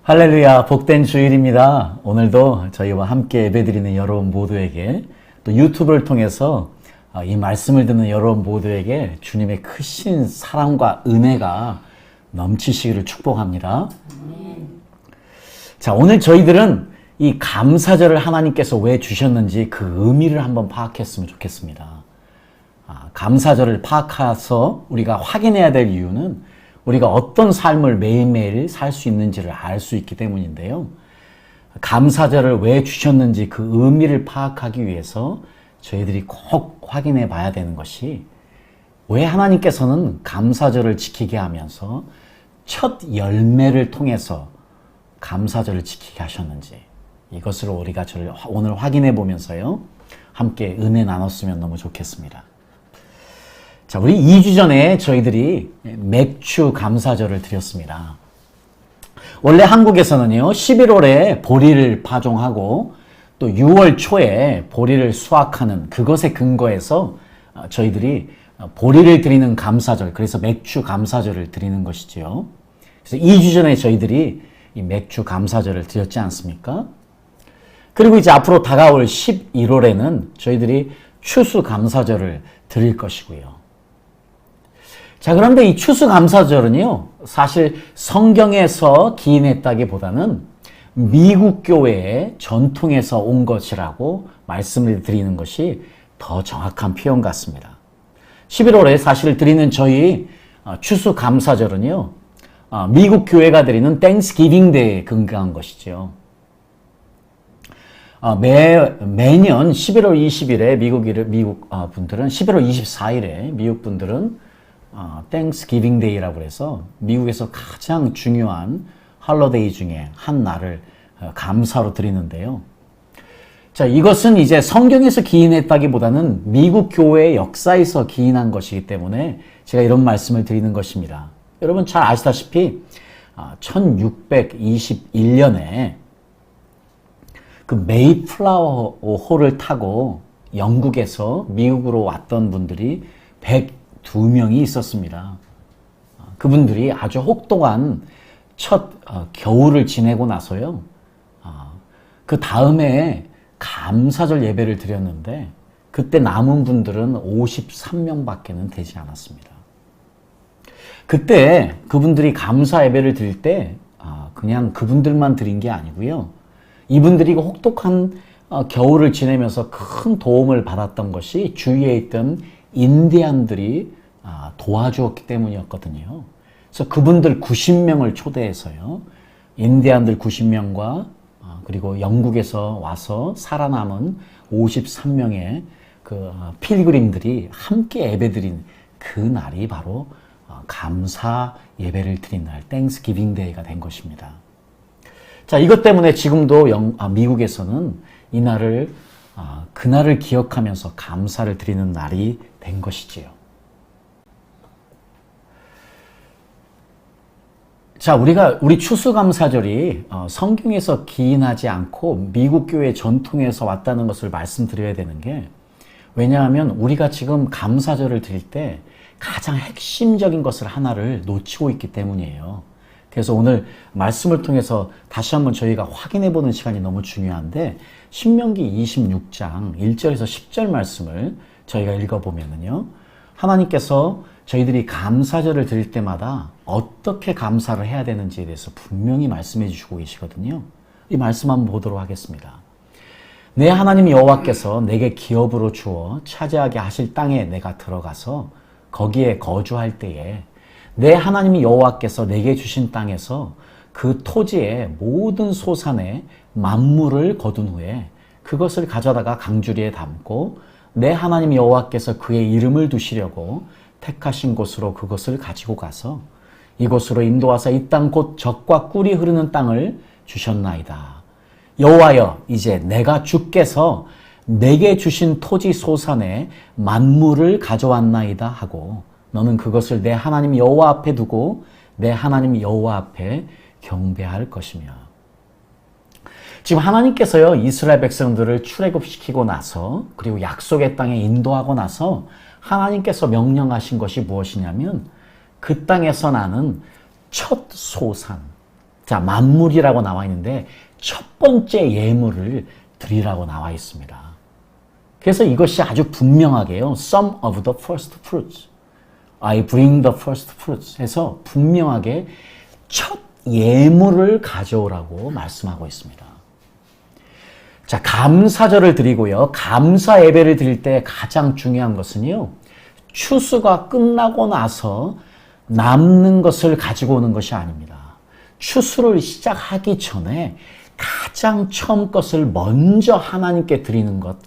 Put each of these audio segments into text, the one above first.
할렐루야, 복된 주일입니다. 오늘도 저희와 함께 예배드리는 여러분 모두에게 또 유튜브를 통해서 이 말씀을 듣는 여러분 모두에게 주님의 크신 사랑과 은혜가 넘치시기를 축복합니다. 자, 오늘 저희들은 이 감사절을 하나님께서 왜 주셨는지 그 의미를 한번 파악했으면 좋겠습니다. 감사절을 파악해서 우리가 확인해야 될 이유는 우리가 어떤 삶을 매일매일 살 수 있는지를 알 수 있기 때문인데요. 감사절을 왜 주셨는지 그 의미를 파악하기 위해서 저희들이 꼭 확인해 봐야 되는 것이 왜 하나님께서는 감사절을 지키게 하면서 첫 열매를 통해서 감사절을 지키게 하셨는지 이것을 우리가 오늘 확인해 보면서요. 함께 은혜 나눴으면 너무 좋겠습니다. 자, 우리 2주 전에 저희들이 맥주 감사절을 드렸습니다. 원래 한국에서는요, 11월에 보리를 파종하고 또 6월 초에 보리를 수확하는 그것에 근거해서 저희들이 보리를 드리는 감사절, 그래서 맥주 감사절을 드리는 것이지요. 그래서 2주 전에 저희들이 이 맥주 감사절을 드렸지 않습니까? 그리고 이제 앞으로 다가올 11월에는 저희들이 추수 감사절을 드릴 것이고요. 자, 그런데 이 추수감사절은요, 사실 성경에서 기인했다기보다는 미국 교회의 전통에서 온 것이라고 말씀을 드리는 것이 더 정확한 표현 같습니다. 11월에 사실 드리는 저희 추수감사절은요, 미국 교회가 드리는 땡스기빙 데이에 근거한 것이죠. 매년 11월 20일에 미국 분들은 11월 24일에 미국 분들은 땡스기빙 데이라고 해서 미국에서 가장 중요한 헐러데이 중에 한 날을 감사로 드리는데요. 자, 이것은 이제 성경에서 기인했다기보다는 미국 교회의 역사에서 기인한 것이기 때문에 제가 이런 말씀을 드리는 것입니다. 여러분 잘 아시다시피 1621년에 그 메이플라워 호를 타고 영국에서 미국으로 왔던 분들이 102명이 있었습니다. 그분들이 아주 혹독한 첫 겨울을 지내고 나서요. 그 다음에 감사절 예배를 드렸는데 그때 남은 분들은 53명밖에는 되지 않았습니다. 그때 그분들이 감사 예배를 드릴 때 그냥 그분들만 드린 게 아니고요. 이분들이 혹독한 겨울을 지내면서 큰 도움을 받았던 것이 주위에 있던 인디안들이 도와주었기 때문이었거든요. 그래서 그분들 90명을 초대해서요. 인디안들 90명과 그리고 영국에서 와서 살아남은 53명의 그 필그림들이 함께 예배드린 그 날이 바로 감사 예배를 드린 날, 땡스기빙 데이가 된 것입니다. 자, 이것 때문에 지금도 미국에서는 이 날을 그날을 기억하면서 감사를 드리는 날이 된 것이지요. 자, 우리 추수감사절이 성경에서 기인하지 않고 미국 교회 전통에서 왔다는 것을 말씀드려야 되는 게, 왜냐하면 우리가 지금 감사절을 드릴 때 가장 핵심적인 것을 하나를 놓치고 있기 때문이에요. 그래서 오늘 말씀을 통해서 다시 한번 저희가 확인해 보는 시간이 너무 중요한데, 신명기 26장 1절에서 10절 말씀을 저희가 읽어보면은요, 하나님께서 저희들이 감사절을 드릴 때마다 어떻게 감사를 해야 되는지에 대해서 분명히 말씀해 주시고 계시거든요. 이 말씀 한번 보도록 하겠습니다. 내 하나님 여호와께서 내게 기업으로 주어 차지하게 하실 땅에 내가 들어가서 거기에 거주할 때에 내 하나님 여호와께서 내게 주신 땅에서 그 토지의 모든 소산의 만물을 거둔 후에 그것을 가져다가 강주리에 담고 내 하나님 여호와께서 그의 이름을 두시려고 택하신 곳으로 그것을 가지고 가서 이곳으로 인도하사 이 땅 곧 젖과 꿀이 흐르는 땅을 주셨나이다. 여호와여, 이제 내가 주께서 내게 주신 토지 소산의 만물을 가져왔나이다 하고 너는 그것을 내 하나님 여호와 앞에 두고 내 하나님 여호와 앞에 경배할 것이며. 지금 하나님께서요, 이스라엘 백성들을 출애굽시키고 나서 그리고 약속의 땅에 인도하고 나서 하나님께서 명령하신 것이 무엇이냐면 그 땅에서 나는 첫 소산. 자, 만물이라고 나와 있는데 첫 번째 예물을 드리라고 나와 있습니다. 그래서 이것이 아주 분명하게요. Some of the first fruits. I bring the first fruits 해서 분명하게 첫 예물을 가져오라고 말씀하고 있습니다. 자, 감사절을 드리고요. 감사 예배를 드릴 때 가장 중요한 것은요. 추수가 끝나고 나서 남는 것을 가지고 오는 것이 아닙니다. 추수를 시작하기 전에 가장 처음 것을 먼저 하나님께 드리는 것,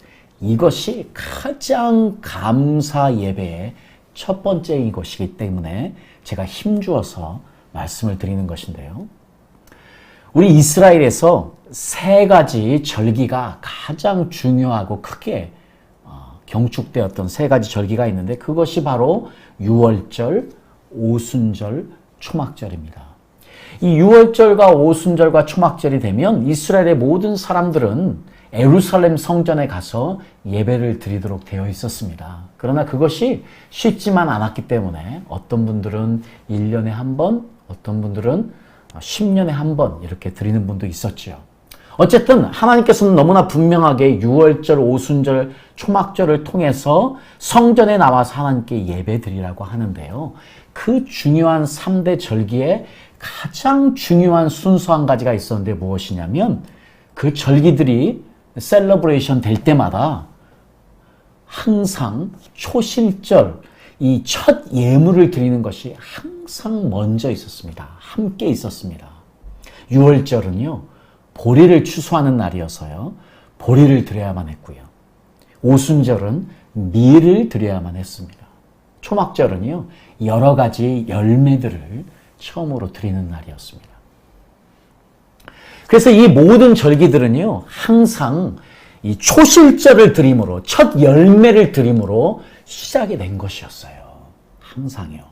이것이 가장 감사 예배의 첫 번째인 것이기 때문에 제가 힘주어서 말씀을 드리는 것인데요. 우리 이스라엘에서 세 가지 절기가 가장 중요하고 크게 경축되었던 세 가지 절기가 있는데 그것이 바로 유월절, 오순절, 초막절입니다. 이 유월절과 오순절과 초막절이 되면 이스라엘의 모든 사람들은 예루살렘 성전에 가서 예배를 드리도록 되어 있었습니다. 그러나 그것이 쉽지만 않았기 때문에 어떤 분들은 1년에 한 번, 어떤 분들은 10년에 한 번 이렇게 드리는 분도 있었죠. 어쨌든 하나님께서는 너무나 분명하게 유월절, 오순절, 초막절을 통해서 성전에 나와서 하나님께 예배 드리라고 하는데요. 그 중요한 3대 절기에 가장 중요한 순서 한 가지가 있었는데 무엇이냐면 그 절기들이 셀러브레이션 될 때마다 항상 초실절, 이 첫 예물을 드리는 것이 항상 먼저 있었습니다. 함께 있었습니다. 유월절은요, 보리를 추수하는 날이어서요, 보리를 드려야만 했고요. 오순절은 밀을 드려야만 했습니다. 초막절은요, 여러 가지 열매들을 처음으로 드리는 날이었습니다. 그래서 이 모든 절기들은요, 항상 이 초실절을 드림으로, 첫 열매를 드림으로 시작이 된 것이었어요. 항상요.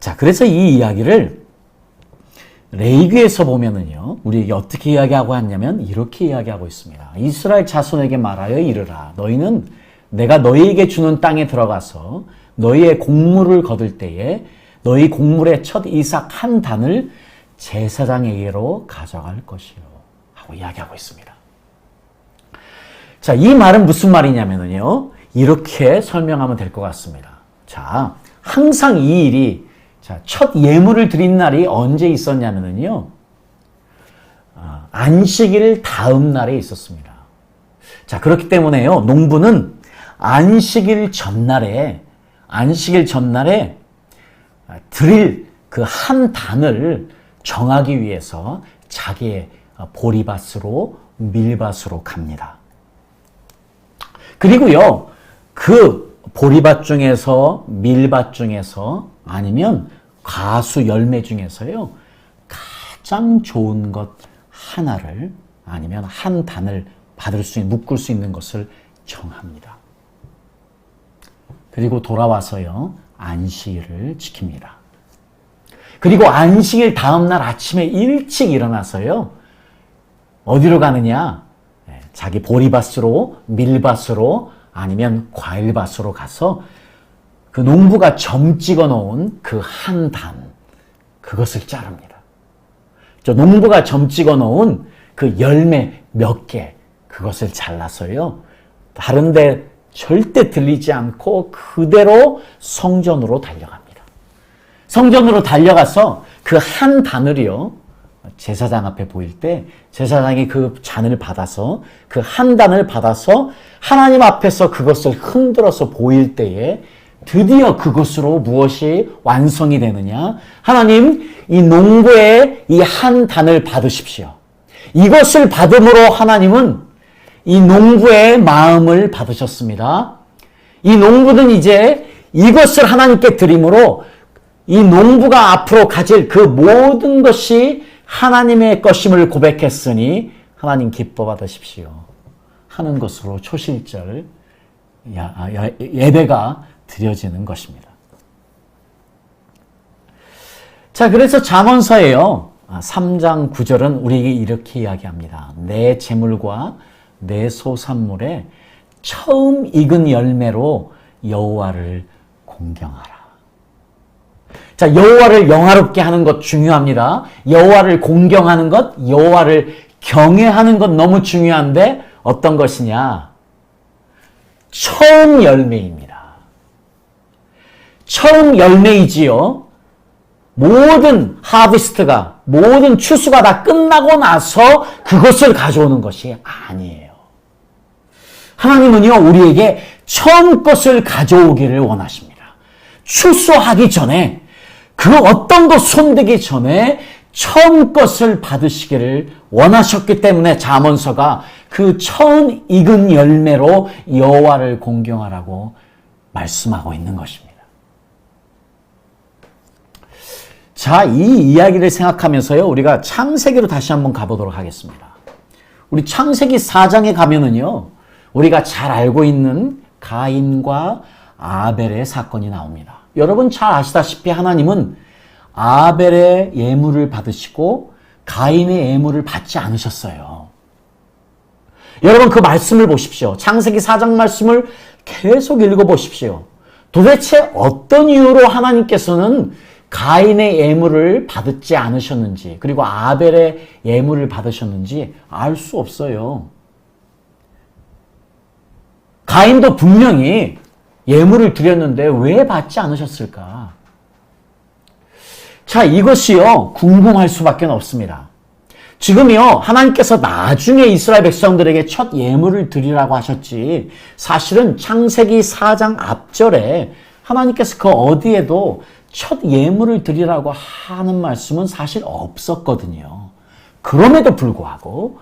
자, 그래서 이 이야기를 레위기에서 보면은요, 우리에게 어떻게 이야기하고 하냐면 이렇게 이야기하고 있습니다. 이스라엘 자손에게 말하여 이르라. 너희는 내가 너희에게 주는 땅에 들어가서 너희의 곡물을 거둘 때에 너희 곡물의 첫 이삭 한 단을 제사장에게로 가져갈 것이요. 하고 이야기하고 있습니다. 자, 이 말은 무슨 말이냐면요. 이렇게 설명하면 될 것 같습니다. 자, 항상 이 일이 첫 예물을 드린 날이 언제 있었냐면요. 안식일 다음 날에 있었습니다. 자, 그렇기 때문에요. 농부는 안식일 전날에 드릴 그 한 단을 정하기 위해서 자기의 보리밭으로 밀밭으로 갑니다. 그리고요, 그 보리밭 중에서 밀밭 중에서 아니면 과수 열매 중에서요, 가장 좋은 것 하나를 아니면 한 단을 받을 수 있는, 묶을 수 있는 것을 정합니다. 그리고 돌아와서요, 안식일을 지킵니다. 그리고 안식일 다음날 아침에 일찍 일어나서요, 어디로 가느냐? 자기 보리밭으로, 밀밭으로, 아니면 과일밭으로 가서 그 농부가 점 찍어 놓은 그 한 단, 그것을 자릅니다. 저 농부가 점 찍어 놓은 그 열매 몇 개, 그것을 잘라서요, 다른데 절대 들리지 않고 그대로 성전으로 달려갑니다. 성전으로 달려가서 그 한 단을요, 제사장 앞에 보일 때 제사장이 그 잔을 받아서 그 한 단을 받아서 하나님 앞에서 그것을 흔들어서 보일 때에 드디어 그것으로 무엇이 완성이 되느냐? 하나님, 이 농부의 이 한 단을 받으십시오. 이것을 받음으로 하나님은 이 농부의 마음을 받으셨습니다. 이 농부는 이제 이것을 하나님께 드림으로 이 농부가 앞으로 가질 그 모든 것이 하나님의 것임을 고백했으니 하나님 기뻐 받으십시오 하는 것으로 초실절 예배가 드려지는 것입니다. 자, 그래서 잠언서에요, 3장 9절은 우리에게 이렇게 이야기합니다. 내 재물과 내 소산물에 처음 익은 열매로 여호와를 공경하라. 자, 여호와를 영화롭게 하는 것 중요합니다. 여호와를 공경하는 것, 여호와를 경외하는 것 너무 중요한데 어떤 것이냐? 처음 열매입니다. 처음 열매이지요. 모든 하비스트가, 모든 추수가 다 끝나고 나서 그것을 가져오는 것이 아니에요. 하나님은요, 우리에게 처음 것을 가져오기를 원하십니다. 추수하기 전에, 그 어떤 것 손대기 전에 처음 것을 받으시기를 원하셨기 때문에 잠언서가 그 처음 익은 열매로 여호와를 공경하라고 말씀하고 있는 것입니다. 자, 이 이야기를 생각하면서요, 우리가 창세기로 다시 한번 가보도록 하겠습니다. 우리 창세기 4장에 가면은요, 우리가 잘 알고 있는 가인과 아벨의 사건이 나옵니다. 여러분 잘 아시다시피 하나님은 아벨의 예물을 받으시고 가인의 예물을 받지 않으셨어요. 여러분 그 말씀을 보십시오. 창세기 4장 말씀을 계속 읽어보십시오. 도대체 어떤 이유로 하나님께서는 가인의 예물을 받지 않으셨는지, 그리고 아벨의 예물을 받으셨는지 알 수 없어요. 가인도 분명히 예물을 드렸는데 왜 받지 않으셨을까? 자, 이것이요, 궁금할 수밖에 없습니다. 지금요, 하나님께서 나중에 이스라엘 백성들에게 첫 예물을 드리라고 하셨지, 사실은 창세기 4장 앞절에 하나님께서 그 어디에도 첫 예물을 드리라고 하는 말씀은 사실 없었거든요. 그럼에도 불구하고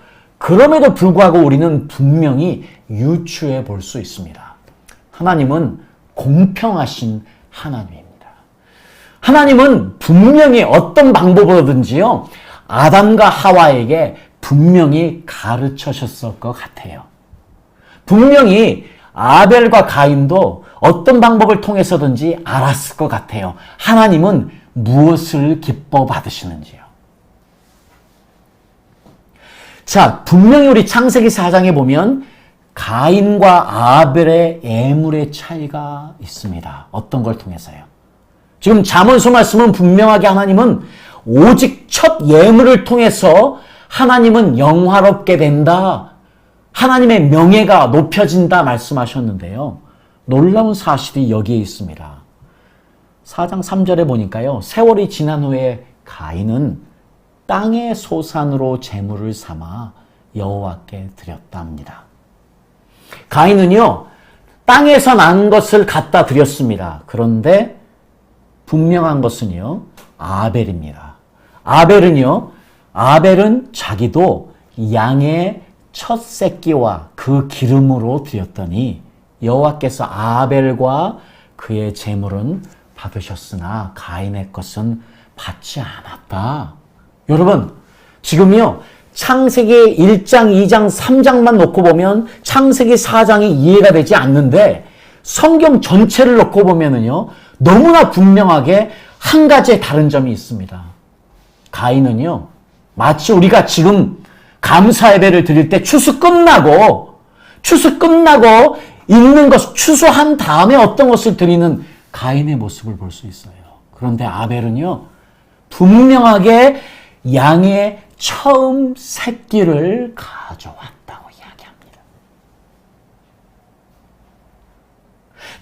우리는 분명히 유추해 볼 수 있습니다. 하나님은 공평하신 하나님입니다. 하나님은 분명히 어떤 방법으로든지요, 아담과 하와에게 분명히 가르쳐셨을 것 같아요. 분명히 아벨과 가인도 어떤 방법을 통해서든지 알았을 것 같아요. 하나님은 무엇을 기뻐 받으시는지요. 자, 분명히 우리 창세기 4장에 보면 가인과 아벨의 예물의 차이가 있습니다. 어떤 걸 통해서요? 지금 잠언서 말씀은 분명하게 하나님은 오직 첫 예물을 통해서 하나님은 영화롭게 된다, 하나님의 명예가 높여진다 말씀하셨는데요. 놀라운 사실이 여기에 있습니다. 4장 3절에 보니까요, 세월이 지난 후에 가인은 땅의 소산으로 제물을 삼아 여호와께 드렸다 합니다. 가인은요, 땅에서 난 것을 갖다 드렸습니다. 그런데 분명한 것은요, 아벨입니다. 아벨은 자기도 양의 첫 새끼와 그 기름으로 드렸더니 여호와께서 아벨과 그의 제물은 받으셨으나 가인의 것은 받지 않았다. 여러분, 지금요, 창세기 1장, 2장, 3장만 놓고 보면 창세기 4장이 이해가 되지 않는데 성경 전체를 놓고 보면은요, 너무나 분명하게 한 가지의 다른 점이 있습니다. 가인은요, 마치 우리가 지금 감사 예배를 드릴 때 추수 끝나고 있는 것, 추수한 다음에 어떤 것을 드리는 가인의 모습을 볼 수 있어요. 그런데 아벨은요, 분명하게 양의 처음 새끼를 가져왔다고 이야기합니다.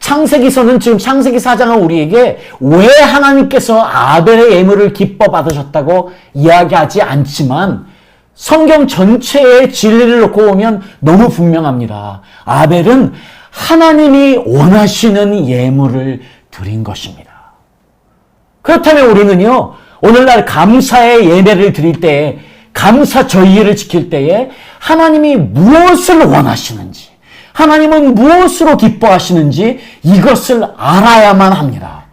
창세기서는 지금 창세기 4장은 우리에게 왜 하나님께서 아벨의 예물을 기뻐 받으셨다고 이야기하지 않지만 성경 전체의 진리를 놓고 보면 너무 분명합니다. 아벨은 하나님이 원하시는 예물을 드린 것입니다. 그렇다면 우리는요, 오늘날 감사의 예배를 드릴 때에, 감사 절기를 지킬 때에 하나님이 무엇을 원하시는지, 하나님은 무엇으로 기뻐하시는지 이것을 알아야만 합니다.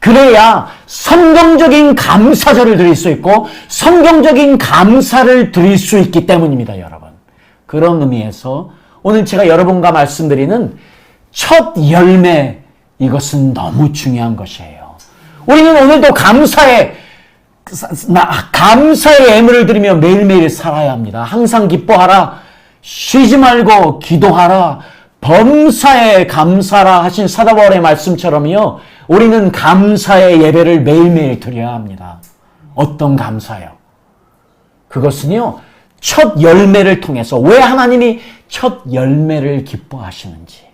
그래야 성경적인 감사절을 드릴 수 있고 성경적인 감사를 드릴 수 있기 때문입니다, 여러분. 그런 의미에서 오늘 제가 여러분과 말씀드리는 첫 열매, 이것은 너무 중요한 것이에요. 우리는 오늘도 감사의 예물을 드리며 매일매일 살아야 합니다. 항상 기뻐하라, 쉬지 말고 기도하라, 범사에 감사라 하신 사도 바울의 말씀처럼요. 우리는 감사의 예배를 매일매일 드려야 합니다. 어떤 감사요? 그것은요. 첫 열매를 통해서 왜 하나님이 첫 열매를 기뻐하시는지,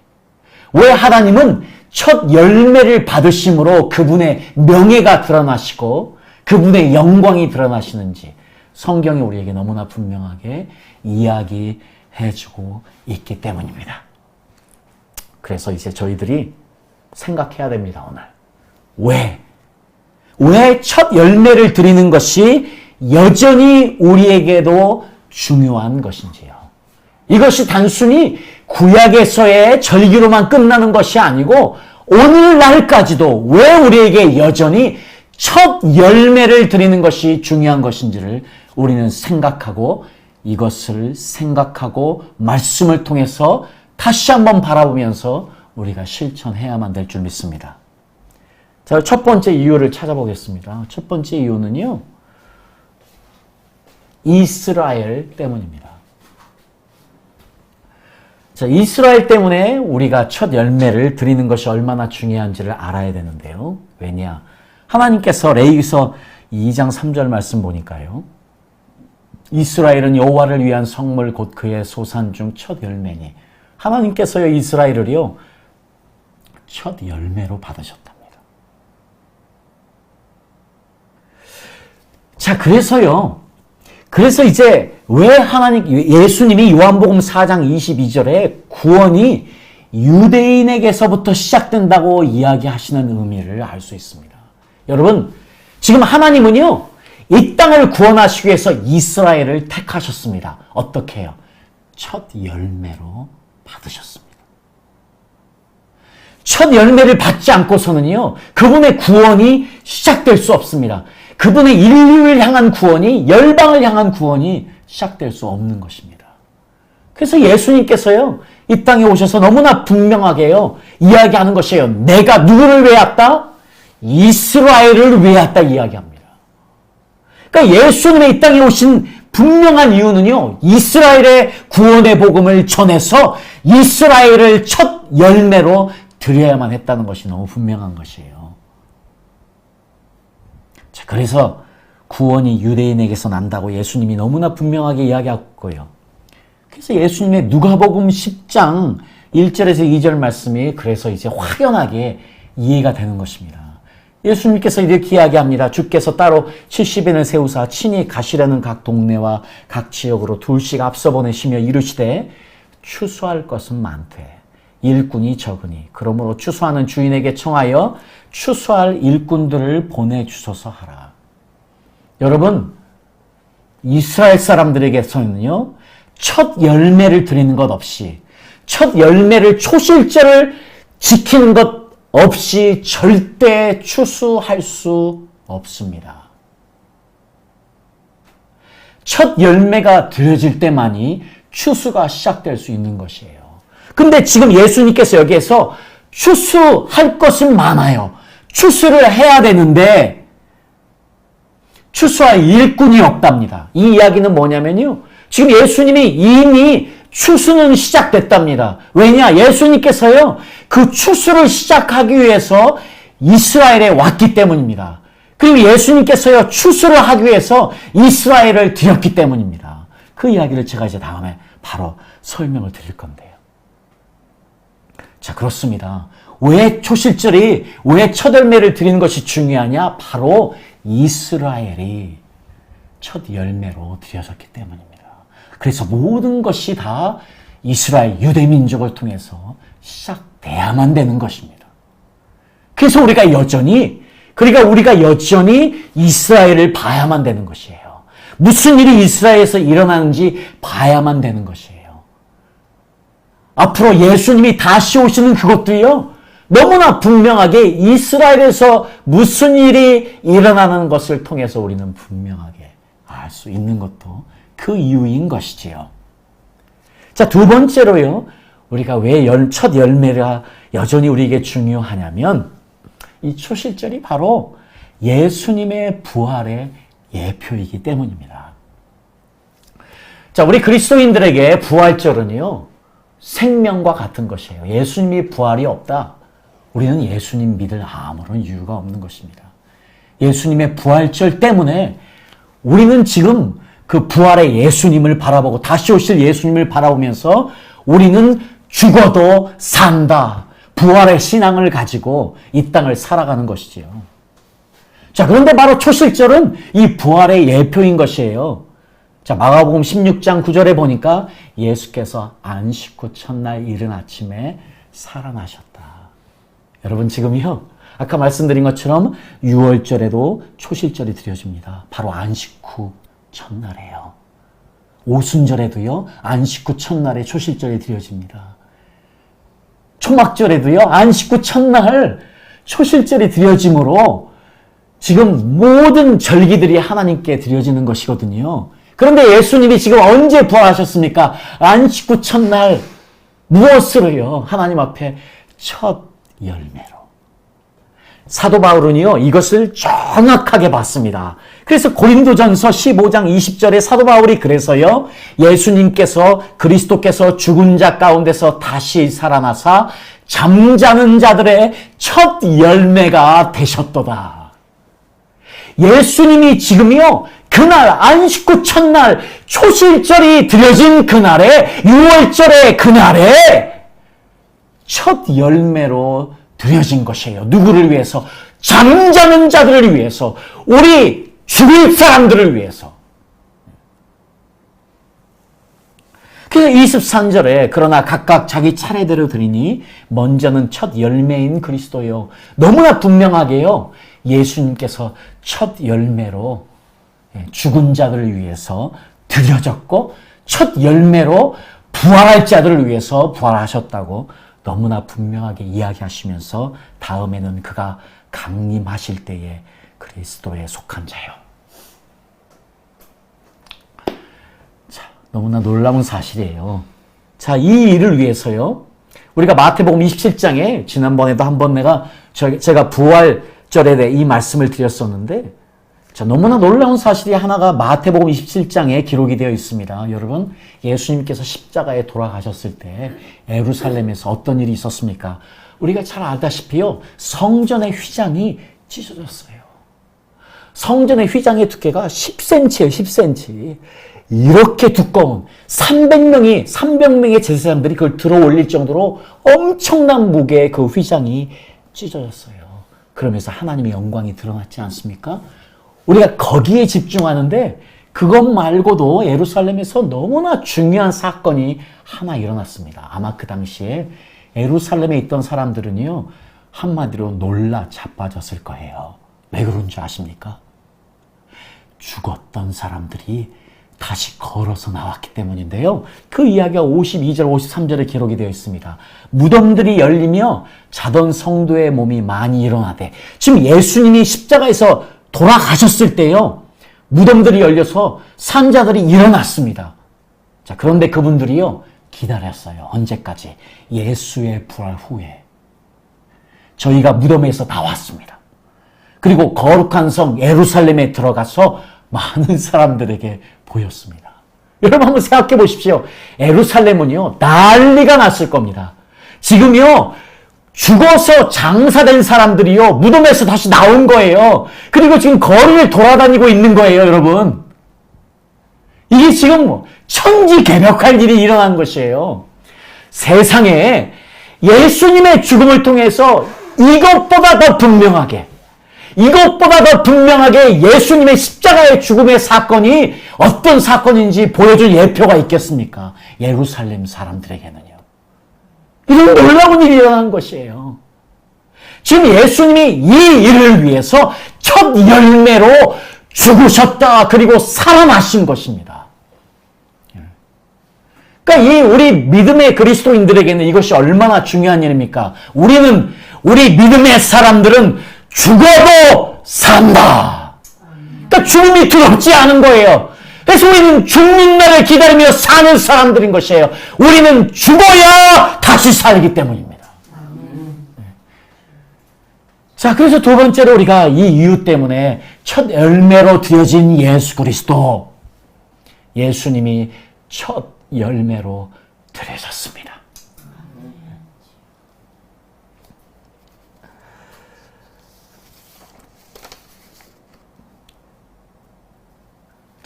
왜 하나님은 첫 열매를 받으심으로 그분의 명예가 드러나시고 그분의 영광이 드러나시는지 성경이 우리에게 너무나 분명하게 이야기해주고 있기 때문입니다. 그래서 이제 저희들이 생각해야 됩니다, 오늘. 왜 첫 열매를 드리는 것이 여전히 우리에게도 중요한 것인지요. 이것이 단순히 구약에서의 절기로만 끝나는 것이 아니고 오늘날까지도 왜 우리에게 여전히 첫 열매를 드리는 것이 중요한 것인지를 우리는 생각하고 이것을 생각하고 말씀을 통해서 다시 한번 바라보면서 우리가 실천해야만 될 줄 믿습니다. 자, 첫 번째 이유를 찾아보겠습니다. 첫 번째 이유는요. 이스라엘 때문입니다. 자, 이스라엘 때문에 우리가 첫 열매를 드리는 것이 얼마나 중요한지를 알아야 되는데요. 왜냐? 하나님께서 레위기서 2장 3절 말씀 보니까요. 이스라엘은 여호와를 위한 성물 곧 그의 소산 중 첫 열매니. 하나님께서요 이스라엘을요 첫 열매로 받으셨답니다. 자, 그래서 이제 왜 예수님이 요한복음 4장 22절에 구원이 유대인에게서부터 시작된다고 이야기하시는 의미를 알 수 있습니다. 여러분, 지금 하나님은요, 이 땅을 구원하시기 위해서 이스라엘을 택하셨습니다. 어떻게 해요? 첫 열매로 받으셨습니다. 첫 열매를 받지 않고서는요, 그분의 구원이 시작될 수 없습니다. 그분의 인류를 향한 구원이, 열방을 향한 구원이 시작될 수 없는 것입니다. 그래서 예수님께서요, 이 땅에 오셔서 너무나 분명하게요, 이야기하는 것이에요. 내가 누구를 위해 왔다? 이스라엘을 위해 왔다 이야기합니다. 그러니까 예수님의 이 땅에 오신 분명한 이유는요, 이스라엘의 구원의 복음을 전해서 이스라엘을 첫 열매로 드려야만 했다는 것이 너무 분명한 것이에요. 자, 그래서 구원이 유대인에게서 난다고 예수님이 너무나 분명하게 이야기했고요. 그래서 예수님의 누가복음 10장 1절에서 2절 말씀이 그래서 이제 확연하게 이해가 되는 것입니다. 예수님께서 이렇게 이야기합니다. 주께서 따로 70인을 세우사 친히 가시려는 각 동네와 각 지역으로 둘씩 앞서 보내시며 이르시되 추수할 것은 많되 일꾼이 적으니 그러므로 추수하는 주인에게 청하여 추수할 일꾼들을 보내주소서 하라. 여러분, 이스라엘 사람들에게서는요, 첫 열매를 드리는 것 없이, 첫 열매를 초실절을 지키는 것 없이 절대 추수할 수 없습니다. 첫 열매가 드려질 때만이 추수가 시작될 수 있는 것이에요. 근데 지금 예수님께서 여기에서 추수할 것은 많아요. 추수를 해야 되는데 추수할 일꾼이 없답니다. 이 이야기는 뭐냐면요, 지금 예수님이 이미 추수는 시작됐답니다. 왜냐? 예수님께서요, 그 추수를 시작하기 위해서 이스라엘에 왔기 때문입니다. 그리고 예수님께서요, 추수를 하기 위해서 이스라엘을 드렸기 때문입니다. 그 이야기를 제가 이제 다음에 바로 설명을 드릴 건데요. 자, 그렇습니다. 왜 초실절이, 왜 첫 열매를 드리는 것이 중요하냐? 바로 이스라엘이 첫 열매로 드려졌기 때문입니다. 그래서 모든 것이 다 이스라엘 유대민족을 통해서 시작돼야만 되는 것입니다. 그래서 우리가 여전히 이스라엘을 봐야만 되는 것이에요. 무슨 일이 이스라엘에서 일어나는지 봐야만 되는 것이에요. 앞으로 예수님이 다시 오시는 그것도요, 너무나 분명하게 이스라엘에서 무슨 일이 일어나는 것을 통해서 우리는 분명하게 알 수 있는 것도 그 이유인 것이지요. 자, 두 번째로요, 우리가 왜 첫 열매가 여전히 우리에게 중요하냐면, 이 초실절이 바로 예수님의 부활의 예표이기 때문입니다. 자, 우리 그리스도인들에게 부활절은요, 생명과 같은 것이에요. 예수님이 부활이 없다. 우리는 예수님 믿을 아무런 이유가 없는 것입니다. 예수님의 부활절 때문에 우리는 지금 그 부활의 예수님을 바라보고 다시 오실 예수님을 바라보면서 우리는 죽어도 산다. 부활의 신앙을 가지고 이 땅을 살아가는 것이지요. 자, 그런데 바로 초실절은 이 부활의 예표인 것이에요. 자, 마가복음 16장 9절에 보니까 예수께서 안식 후 첫날 이른 아침에 살아나셨다. 여러분 지금요, 아까 말씀드린 것처럼 6월절에도 초실절이 드려집니다. 바로 안식 후 첫날이에요. 오순절에도요, 안식 후 첫날에 초실절이 드려집니다. 초막절에도요, 안식 후 첫날 초실절이 드려짐으로 지금 모든 절기들이 하나님께 드려지는 것이거든요. 그런데 예수님이 지금 언제 부활하셨습니까? 안식 후 첫날 무엇으로요? 하나님 앞에 첫 열매로. 사도 바울은요, 이것을 정확하게 봤습니다. 그래서 고린도전서 15장 20절에 사도 바울이 그래서요, 예수님께서 그리스도께서 죽은 자 가운데서 다시 살아나사 잠자는 자들의 첫 열매가 되셨도다. 예수님이 지금요, 그날 안식 후 첫날 초실절이 드려진 그날에 6월절의 그날에 첫 열매로 드려진 것이에요. 누구를 위해서? 잠자는 자들을 위해서. 우리 죽을 사람들을 위해서. 그래서 23절에 그러나 각각 자기 차례대로 드리니 먼저는 첫 열매인 그리스도요. 너무나 분명하게요. 예수님께서 첫 열매로 죽은 자들을 위해서 드려졌고 첫 열매로 부활할 자들을 위해서 부활하셨다고 너무나 분명하게 이야기하시면서 다음에는 그가 강림하실 때에 그리스도에 속한 자요. 자, 너무나 놀라운 사실이에요. 자, 이 일을 위해서요. 우리가 마태복음 27장에 지난번에도 한번 제가 부활절에 대해 이 말씀을 드렸었는데 자, 너무나 놀라운 사실이 하나가 마태복음 27장에 기록이 되어 있습니다. 여러분, 예수님께서 십자가에 돌아가셨을 때 예루살렘에서 어떤 일이 있었습니까? 우리가 잘 알다시피요, 성전의 휘장이 찢어졌어요. 성전의 휘장의 두께가 10cm예요, 10cm. 이렇게 두꺼운 300명의 제사장들이 그걸 들어 올릴 정도로 엄청난 무게의 그 휘장이 찢어졌어요. 그러면서 하나님의 영광이 드러났지 않습니까? 우리가 거기에 집중하는데 그것 말고도 예루살렘에서 너무나 중요한 사건이 하나 일어났습니다. 아마 그 당시에 예루살렘에 있던 사람들은요, 한마디로 놀라 자빠졌을 거예요. 왜 그런 줄 아십니까? 죽었던 사람들이 다시 걸어서 나왔기 때문인데요. 그 이야기가 52절, 53절에 기록이 되어 있습니다. 무덤들이 열리며 자던 성도의 몸이 많이 일어나되, 지금 예수님이 십자가에서 돌아가셨을 때요, 무덤들이 열려서 산자들이 일어났습니다. 자, 그런데 그분들이요, 기다렸어요. 언제까지? 예수의 부활 후에. 저희가 무덤에서 나왔습니다. 그리고 거룩한 성 예루살렘에 들어가서 많은 사람들에게 보였습니다. 여러분 한번 생각해 보십시오. 예루살렘은요, 난리가 났을 겁니다. 지금요, 죽어서 장사된 사람들이요, 무덤에서 다시 나온 거예요. 그리고 지금 거리를 돌아다니고 있는 거예요, 여러분. 이게 지금 천지개벽할 일이 일어난 것이에요. 세상에 예수님의 죽음을 통해서 이것보다 더 분명하게 예수님의 십자가의 죽음의 사건이 어떤 사건인지 보여줄 예표가 있겠습니까? 예루살렘 사람들에게는요. 이런 놀라운 일이 일어난 것이에요. 지금 예수님이 이 일을 위해서 첫 열매로 죽으셨다. 그리고 살아나신 것입니다. 그러니까 이 우리 믿음의 그리스도인들에게는 이것이 얼마나 중요한 일입니까? 우리 믿음의 사람들은 죽어도 산다. 그러니까 죽음이 두렵지 않은 거예요. 그래서 우리는 죽는 날을 기다리며 사는 사람들인 것이에요. 우리는 죽어야 다시 살기 때문입니다. 자, 그래서 두 번째로 우리가 이 이유 때문에 첫 열매로 드려진 예수 그리스도, 예수님이 첫 열매로 드려졌습니다.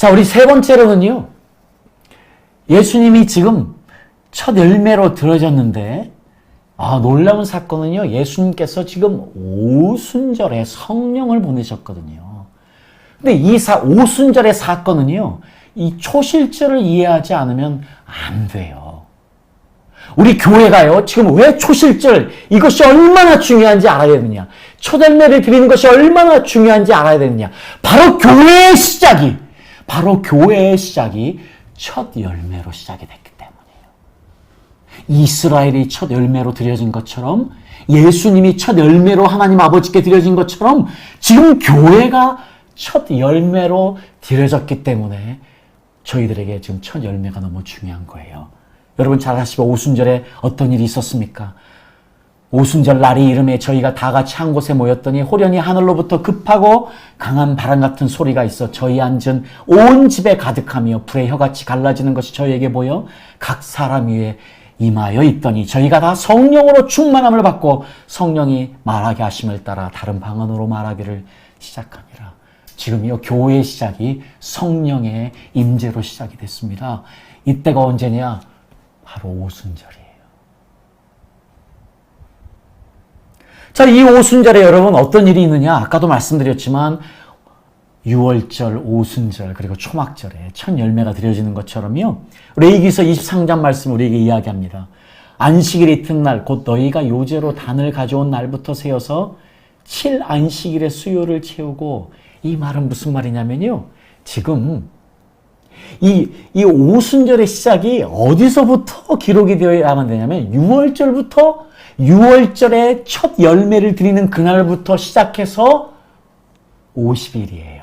자, 우리 세 번째로는요. 예수님이 지금 첫 열매로 들어졌는데 놀라운 사건은요. 예수님께서 지금 오순절에 성령을 보내셨거든요. 근데 이 오순절의 사건은요. 이 초실절을 이해하지 않으면 안 돼요. 우리 교회가요. 지금 왜 초실절 이것이 얼마나 중요한지 알아야 되느냐. 첫 열매를 드리는 것이 얼마나 중요한지 알아야 되느냐. 바로 교회의 시작이 첫 열매로 시작이 됐기 때문이에요. 이스라엘이 첫 열매로 드려진 것처럼 예수님이 첫 열매로 하나님 아버지께 드려진 것처럼 지금 교회가 첫 열매로 드려졌기 때문에 저희들에게 지금 첫 열매가 너무 중요한 거예요. 여러분 잘 아시고 오순절에 어떤 일이 있었습니까? 오순절 날이 이름에 저희가 다 같이 한 곳에 모였더니 호련히 하늘로부터 급하고 강한 바람 같은 소리가 있어 저희 앉은 온 집에 가득하며 불의 혀같이 갈라지는 것이 저희에게 보여 각 사람 위에 임하여 있더니 저희가 다 성령으로 충만함을 받고 성령이 말하게 하심을 따라 다른 방언으로 말하기를 시작하니라. 지금요 교회의 시작이 성령의 임재로 시작이 됐습니다. 이때가 언제냐? 바로 오순절이에요. 자, 이 오순절에 여러분 어떤 일이 있느냐? 아까도 말씀드렸지만 6월절, 오순절, 그리고 초막절에 첫 열매가 드려지는 것처럼요. 레위기서 23장 말씀 우리에게 이야기합니다. 안식일 이튿날 곧 너희가 요제로 단을 가져온 날부터 세어서 7안식일의 수요를 채우고 이 말은 무슨 말이냐면요. 지금 이 오순절의 시작이 어디서부터 기록이 되어야만 되냐면 6월절에 첫 열매를 드리는 그날부터 시작해서 50일이에요.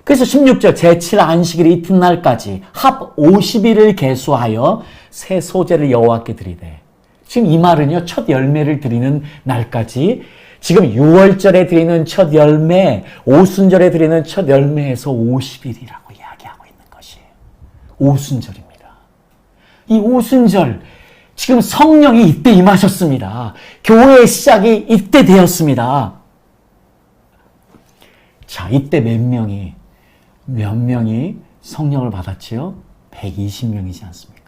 그래서 16절 제7안식일 이튿날까지 합 50일을 계수하여 새 소재를 여호와께 드리되 지금 이 말은요. 첫 열매를 드리는 날까지 지금 6월절에 드리는 첫 열매, 오순절에 드리는 첫 열매에서 50일이라고 이야기하고 있는 것이에요. 오순절입니다. 이 오순절, 지금 성령이 이때 임하셨습니다. 교회의 시작이 이때 되었습니다. 자, 이때 몇 명이 성령을 받았지요? 120명이지 않습니까?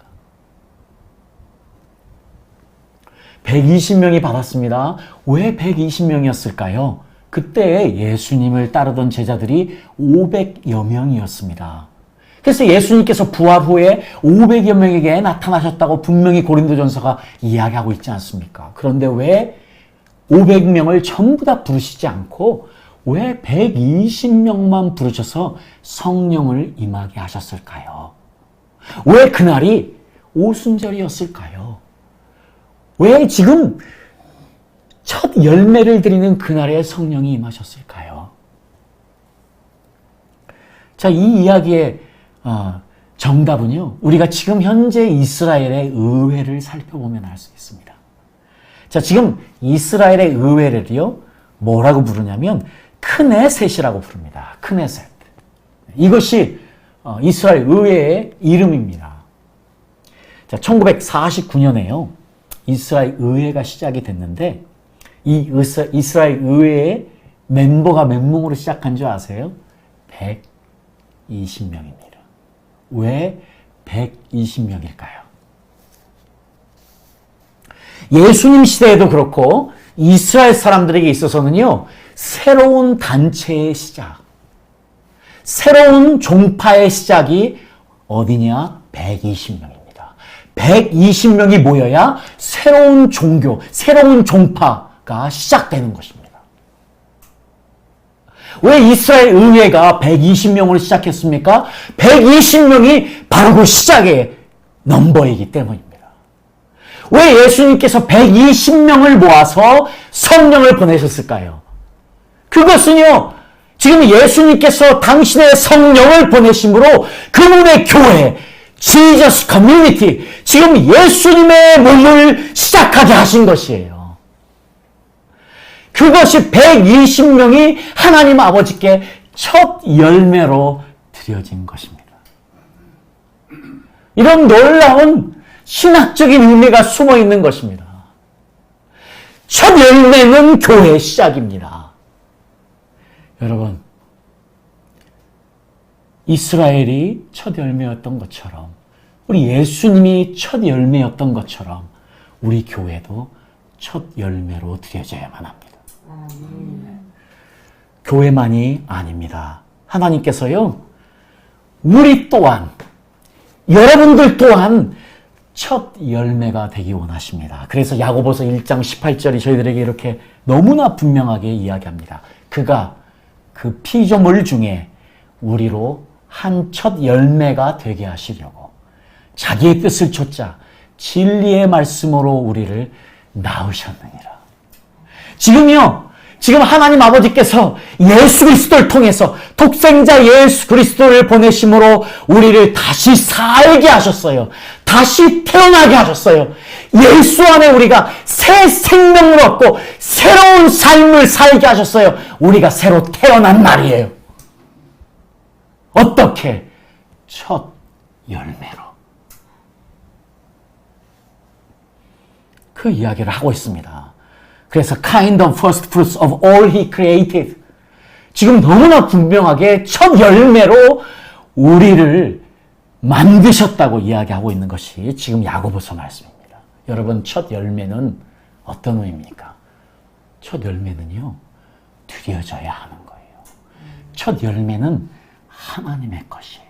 120명이 받았습니다. 왜 120명이었을까요? 그때 예수님을 따르던 제자들이 500여 명이었습니다. 그래서 예수님께서 부활 후에 500여 명에게 나타나셨다고 분명히 고린도전서가 이야기하고 있지 않습니까? 그런데 왜 500명을 전부 다 부르시지 않고 왜 120명만 부르셔서 성령을 임하게 하셨을까요? 왜 그날이 오순절이었을까요? 왜 지금 첫 열매를 드리는 그날에 성령이 임하셨을까요? 자, 이 이야기의 정답은요. 우리가 지금 현재 이스라엘의 의회를 살펴보면 알 수 있습니다. 자, 지금 이스라엘의 의회를요. 뭐라고 부르냐면 크네셋이라고 부릅니다. 크네셋. 이것이 이스라엘 의회의 이름입니다. 자, 1949년에요. 이스라엘 의회가 시작이 됐는데 이 이스라엘 의회의 멤버가 몇 명으로 시작한 줄 아세요? 120명입니다. 왜 120명일까요? 예수님 시대에도 그렇고 이스라엘 사람들에게 있어서는요. 새로운 단체의 시작, 새로운 종파의 시작이 어디냐? 120명입니다. 120명이 모여야 새로운 종교, 새로운 종파가 시작되는 것입니다. 왜 이스라엘 의회가 120명으로 시작했습니까? 120명이 바로 그 시작의 넘버이기 때문입니다. 왜 예수님께서 120명을 모아서 성령을 보내셨을까요? 그것은요, 지금 예수님께서 당신의 성령을 보내심으로 그분의 교회, Jesus Community, 지금 예수님의 몸을 시작하게 하신 것이에요. 그것이 120명이 하나님 아버지께 첫 열매로 드려진 것입니다. 이런 놀라운 신학적인 의미가 숨어 있는 것입니다. 첫 열매는 교회의 시작입니다. 여러분, 이스라엘이 첫 열매였던 것처럼, 우리 예수님이 첫 열매였던 것처럼 우리 교회도 첫 열매로 드려져야만 합니다. 교회만이 아닙니다. 하나님께서요, 우리 또한, 여러분들 또한 첫 열매가 되기 원하십니다. 그래서 야고보서 1장 18절이 저희들에게 이렇게 너무나 분명하게 이야기합니다. 그가 그 피조물 중에 우리로 한 첫 열매가 되게 하시려고 자기의 뜻을 좇자 진리의 말씀으로 우리를 낳으셨느니라. 지금 하나님 아버지께서 예수 그리스도를 통해서 독생자 예수 그리스도를 보내심으로 우리를 다시 살게 하셨어요. 다시 태어나게 하셨어요. 예수 안에 우리가 새 생명을 얻고 새로운 삶을 살게 하셨어요. 우리가 새로 태어난 날이에요. 어떻게? 첫 열매로. 그 이야기를 하고 있습니다. 그래서 kind of first fruits of all he created. 지금 너무나 분명하게 첫 열매로 우리를 만드셨다고 이야기하고 있는 것이 지금 야고보서 말씀입니다. 여러분, 첫 열매는 어떤 의미입니까? 첫 열매는요, 드려져야 하는 거예요. 첫 열매는 하나님의 것이에요.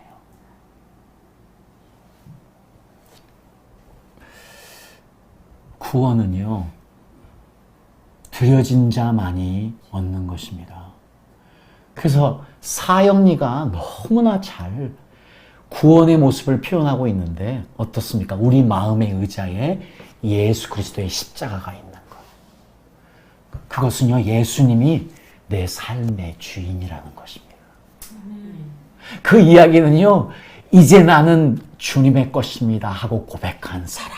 구원은요, 드려진 자만이 얻는 것입니다. 그래서 사형리가 너무나 잘 구원의 모습을 표현하고 있는데 어떻습니까? 우리 마음의 의자에 예수 그리스도의 십자가가 있는 것. 그것은요, 예수님이 내 삶의 주인이라는 것입니다. 그 이야기는요, 이제 나는 주님의 것입니다 하고 고백한 사람,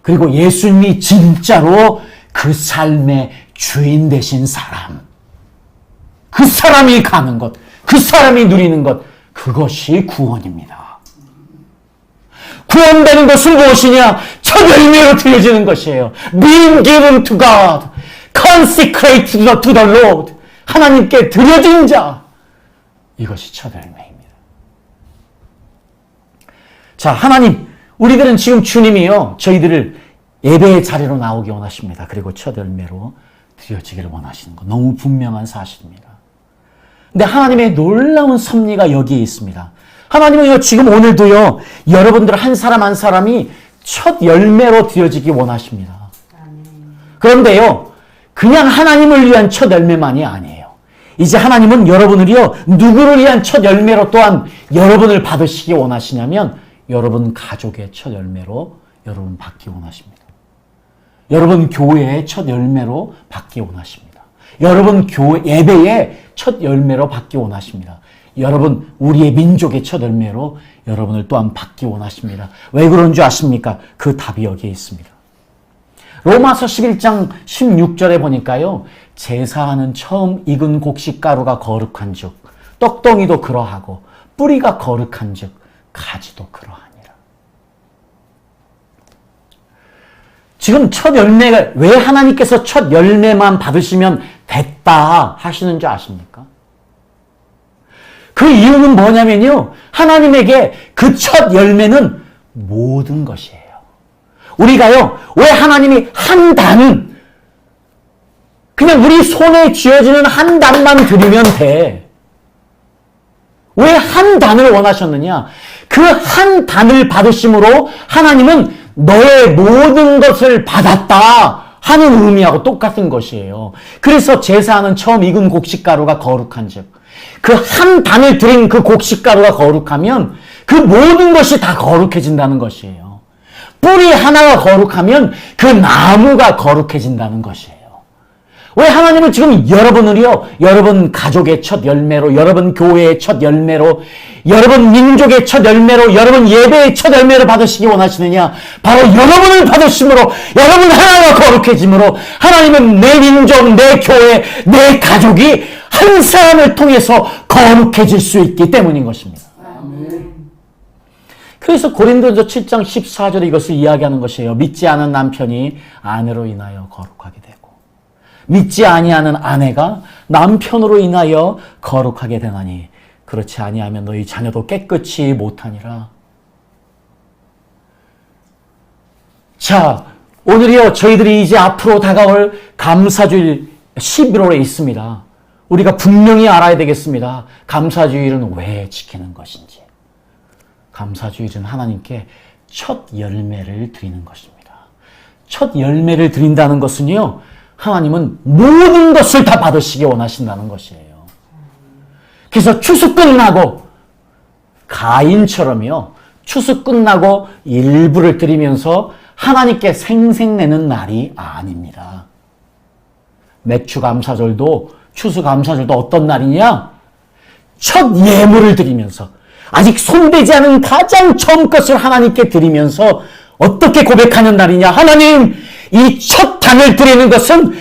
그리고 예수님이 진짜로 그 삶의 주인 되신 사람, 그 사람이 가는 것, 그 사람이 누리는 것, 그것이 구원입니다. 구원되는 것은 무엇이냐? 첫 열매로 드려지는 것이에요. Being given to God, consecrated to the Lord. 하나님께 드려진 자, 이것이 첫 열매입니다. 자, 하나님, 우리들은 지금 주님이요, 저희들을 예배의 자리로 나오기 원하십니다. 그리고 첫 열매로 드려지기를 원하시는 것, 너무 분명한 사실입니다. 근데 하나님의 놀라운 섭리가 여기에 있습니다. 하나님은요, 지금 오늘도요, 여러분들 한 사람 한 사람이 첫 열매로 드려지기 원하십니다. 그런데요, 그냥 하나님을 위한 첫 열매만이 아니에요. 이제 하나님은 여러분을요, 누구를 위한 첫 열매로 또한 여러분을 받으시기 원하시냐면 여러분 가족의 첫 열매로 여러분 받기 원하십니다. 여러분 교회의 첫 열매로 받기 원하십니다. 여러분 교회 예배의 첫 열매로 받기 원하십니다. 여러분 우리의 민족의 첫 열매로 여러분을 또한 받기 원하십니다. 왜 그런 줄 아십니까? 그 답이 여기에 있습니다. 로마서 11장 16절에 보니까요, 제사하는 처음 익은 곡식가루가 거룩한 즉 떡덩이도 그러하고 뿌리가 거룩한 즉 가지도 그러하니라. 지금 첫 열매가, 왜 하나님께서 첫 열매만 받으시면 됐다 하시는 줄 아십니까? 그 이유는 뭐냐면요, 하나님에게 그 첫 열매는 모든 것이에요. 우리가요, 왜 하나님이 한 단은, 그냥 우리 손에 쥐어지는 한 단만 드리면 돼. 왜 한 단을 원하셨느냐? 그 한 단을 받으심으로 하나님은 너의 모든 것을 받았다 하는 의미하고 똑같은 것이에요. 그래서 제사하는 처음 익은 곡식가루가 거룩한 즉, 그 한 단을 드린 그 곡식가루가 거룩하면 그 모든 것이 다 거룩해진다는 것이에요. 뿌리 하나가 거룩하면 그 나무가 거룩해진다는 것이에요. 왜 하나님은 지금 여러분을요, 여러분 가족의 첫 열매로, 여러분 교회의 첫 열매로, 여러분 민족의 첫 열매로, 여러분 예배의 첫 열매로 받으시기 원하시느냐? 바로 여러분을 받으심으로, 여러분 하나가 거룩해짐으로 하나님은 내 민족, 내 교회, 내 가족이 한 사람을 통해서 거룩해질 수 있기 때문인 것입니다. 그래서 고린도전서 7장 14절에 이것을 이야기하는 것이에요. 믿지 않은 남편이 아내로 인하여 거룩하게 되고, 믿지 아니하는 아내가 남편으로 인하여 거룩하게 되나니 그렇지 아니하면 너희 자녀도 깨끗이 못하니라. 자, 오늘이요 저희들이 이제 앞으로 다가올 감사주일 11월에 있습니다. 우리가 분명히 알아야 되겠습니다. 감사주일은 왜 지키는 것인지. 감사주일은 하나님께 첫 열매를 드리는 것입니다. 첫 열매를 드린다는 것은요, 하나님은 모든 것을 다 받으시기 원하신다는 것이에요. 그래서 추수 끝나고 가인처럼요, 추수 끝나고 일부를 드리면서 하나님께 생색내는 날이 아닙니다. 맥주감사절도 추수감사절도 어떤 날이냐? 첫 예물을 드리면서 아직 손대지 않은 가장 처음 것을 하나님께 드리면서 어떻게 고백하는 날이냐? 하나님, 이 첫 단을 드리는 것은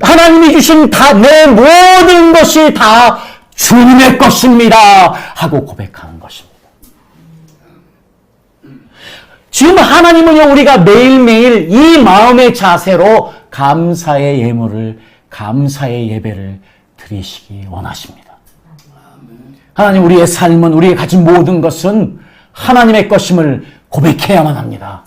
하나님이 주신 내 모든 것이 다 주님의 것입니다 하고 고백하는 것입니다. 지금 하나님은요, 우리가 매일매일 이 마음의 자세로 감사의 예물을, 감사의 예배를 드리시기 원하십니다. 하나님, 우리의 삶은, 우리의 가진 모든 것은 하나님의 것임을 고백해야만 합니다.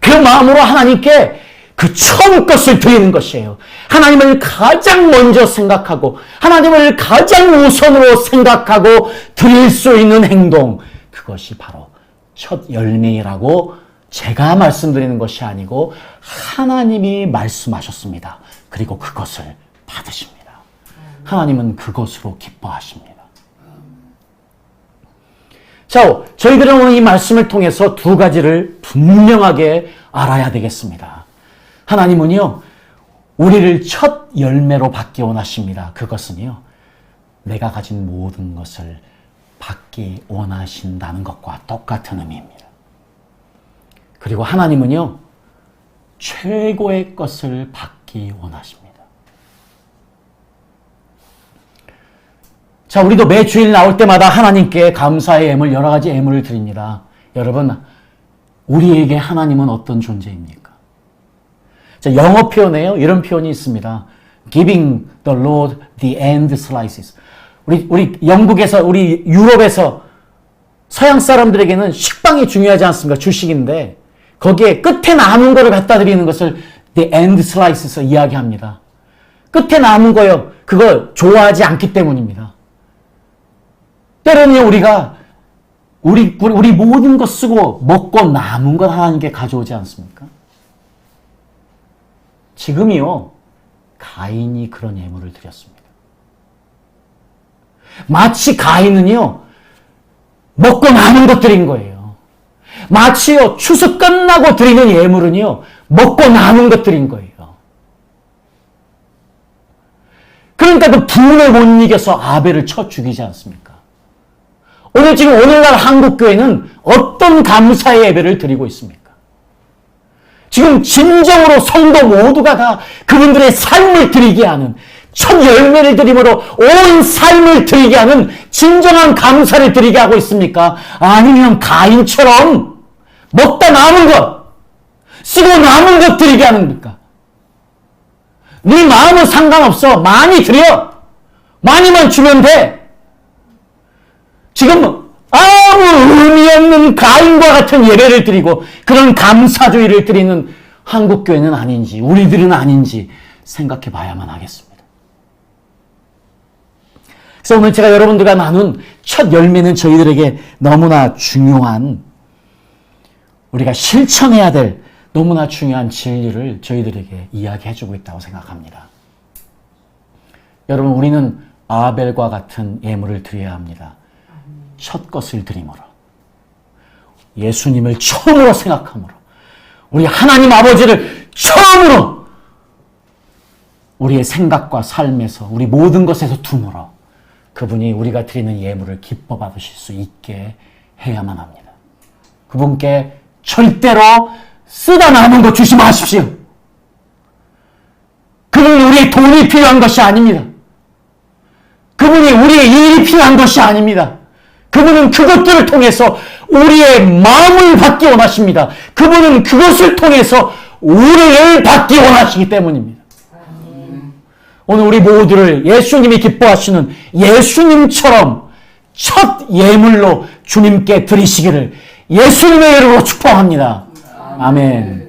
그 마음으로 하나님께 그 처음 것을 드리는 것이에요. 하나님을 가장 먼저 생각하고 하나님을 가장 우선으로 생각하고 드릴 수 있는 행동, 그것이 바로 첫 열매라고 제가 말씀드리는 것이 아니고 하나님이 말씀하셨습니다. 그리고 그것을 받으십니다. 하나님은 그것으로 기뻐하십니다. 자, 저희들은 오늘 이 말씀을 통해서 두 가지를 분명하게 알아야 되겠습니다. 하나님은요, 우리를 첫 열매로 받기 원하십니다. 그것은요, 내가 가진 모든 것을 받기 원하신다는 것과 똑같은 의미입니다. 그리고 하나님은요, 최고의 것을 받기 원하십니다. 자, 우리도 매주일 나올 때마다 하나님께 감사의 예물, 여러 가지 예물을 드립니다. 여러분, 우리에게 하나님은 어떤 존재입니까? 자, 영어 표현에요, 이런 표현이 있습니다. Giving the Lord the end slices. 우리 영국에서, 우리 유럽에서 서양 사람들에게는 식빵이 중요하지 않습니까? 주식인데, 거기에 끝에 남은 거를 갖다 드리는 것을 the end slices 이야기합니다. 끝에 남은 거요, 그거 좋아하지 않기 때문입니다. 때로는 우리가 우리 모든 것 쓰고 먹고 남은 것 하나님께 가져오지 않습니까? 지금이요, 가인이 그런 예물을 드렸습니다. 마치 가인은요, 먹고 남은 것 드린 거예요. 마치요, 추수 끝나고 드리는 예물은요, 먹고 남은 것 드린 거예요. 그러니까 그 분을 못 이겨서 아벨을 쳐 죽이지 않습니까? 오늘날 한국교회는 어떤 감사의 예배를 드리고 있습니까? 지금 진정으로 성도 모두가 다 그분들의 삶을 드리게 하는, 첫 열매를 드림으로 온 삶을 드리게 하는 진정한 감사를 드리게 하고 있습니까? 아니면 가인처럼 먹다 남은 것, 쓰고 남은 것 드리게 하는겁니까? 네 마음은 상관없어. 많이 드려. 많이만 주면 돼. 지금 아무 의미 없는 가인과 같은 예배를 드리고 그런 감사주의를 드리는 한국교회는 아닌지, 우리들은 아닌지 생각해 봐야만 하겠습니다. 그래서 오늘 제가 여러분들과 나눈 첫 열매는 저희들에게 너무나 중요한, 우리가 실천해야 될 너무나 중요한 진리를 저희들에게 이야기해주고 있다고 생각합니다. 여러분, 우리는 아벨과 같은 예물을 드려야 합니다. 첫 것을 드림으로, 예수님을 처음으로 생각함으로, 우리 하나님 아버지를 처음으로 우리의 생각과 삶에서, 우리 모든 것에서 둠으로 그분이 우리가 드리는 예물을 기뻐 받으실 수 있게 해야만 합니다. 그분께 절대로 쓰다 남은 거 주지 마십시오. 그분이 우리의 돈이 필요한 것이 아닙니다. 그분이 우리의 일이 필요한 것이 아닙니다. 그분은 그것들을 통해서 우리의 마음을 받기 원하십니다. 그분은 그것을 통해서 우리를 받기 원하시기 때문입니다. 오늘 우리 모두를 예수님이 기뻐하시는 예수님처럼 첫 예물로 주님께 드리시기를 예수님의 이름으로 축복합니다. 아멘.